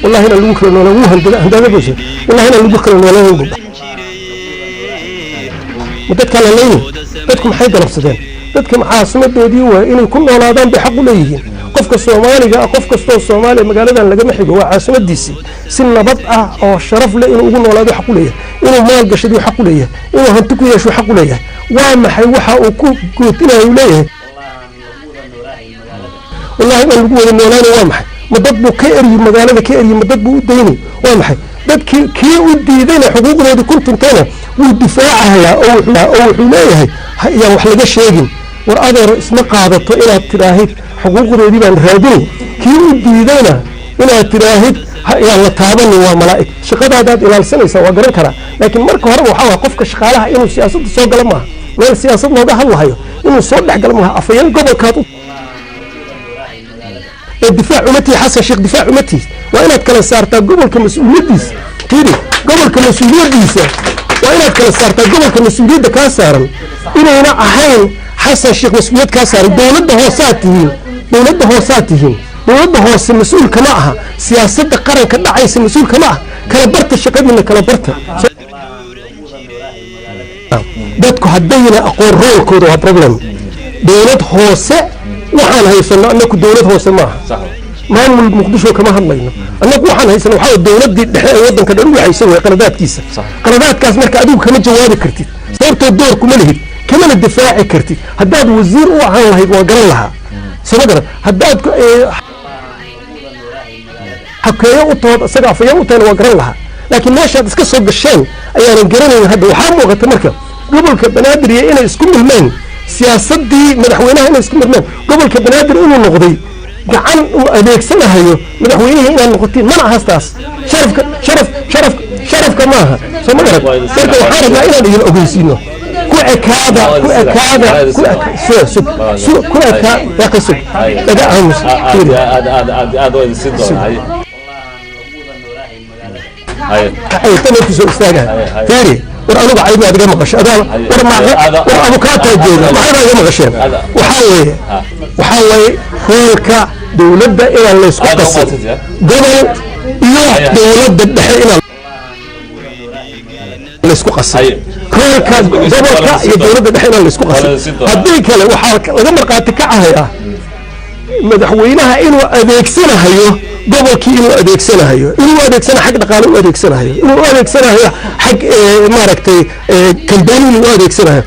والله هنا اللي بكره ولا هذا بيجي والله هنا اللي بكره ولا ينقب مدتك على لين dadku maxay galabsadeen dadka caasimadoodii waa inay ku noolaadaan bay xaq u leeyihiin qofka Soomaaliga qof kastoo Soomaali magaaladan laga xigo waa caasimadiisii si nabad ah oo sharaf leh inuu ugu noolaado xaq u leeyahay inuu maal gashado xaq u leeyahay inuu hanti ku yeesho xaq u leeyahay waa maxay waxa uu ku gootinayo leeyahay wallahi aan lagu wada noolaano waa maxay madad buu ka eri magaalada ka eri madad buu u deeyay waa maxay dadkii kii u diidayna xuquuqdooda kuntunteena wuu difaacayaa oo wuxuu leeyahay yaa wax laga sheegin war adeer isma qaadato inaad tiraahid xuquuqdoodii baan raadin kii u diidayna inaad tiraahid yaa la taaban waa malaa'ik shaqadaadaad ilaalsanaysa waa garan kara laakiin marka hore waxa qofka shaqaalaha inuu siyaasadda soo galo ma meel siyaasad looga hadlayo inuu soo dhex galo ma afayeen gobolkaad الدفاع أمتي حسن شيخ دفاع أمتي وأنا أتكلم صارت قبل كمسؤولية ديس كذي قبل كمسؤولية ديس وأنا أتكلم صارت قبل كمسؤولية كاسر إنه هنا أحيان حسن شيخ مسؤولية كاسر دولة هو ساتهم دولة هو مسؤول كماها سياسة قرن كذا عايز مسؤول كماها كلبرت الشقة من كلبرت بدكو هدينا أقول رول كودو هبروبلم دولة هو waxaan haysanaa annagu dawlad hoose maaha maamul muqdisho kama hadlayno annagu waxaan haysanaa waxa dawladii dhexe ee wadanka dhan u haysan way qaladaadkiisa qaladaadkaas marka adigu kama jawaabi kartid sababtoo door kuma lihid kama difaaci kartid haddaad wasiir u ahaan lahayd waa garan lahaa sababta haddaad xakeeyo u tood asaga afayeen u tahay waa garan lahaa laakiin meeshaad iska soo gasheen ayaan garanayn hadda waxaa muuqata marka gobolka banaadir inay isku milmeen siyaasadii madaxweynaha inay isku mirnaan gobolka banaadir inuu noqday gacan uu adeegsanayo madaxweynaha inay noqotiin mana hastaas sharafka maaha soo ma garad marka waxaan rabnaa inaan idin ogeysiino ku ekaada laga aamus aad way si doonay ay tanku soo istaaga tiri war anigu cayb adiga maqasho war abukaata jeeda maxaa iga maqasheen waxa weeye hoolka dawladda inaan la isku qaso gobol iyo dawladda dhexe inaan la isku qaso hoolka gobolka iyo dawladda dhexe inaan la isku qaso haddii kale waxaa laga marqaati ka ahaya madaxweynaha inuu adeegsanayo gobolkii inuu adeegsanayo xaq dhaqaale u adeegsanayo inuu adeegsanayo xaq maaragtay kambeyn inuu adeegsanayo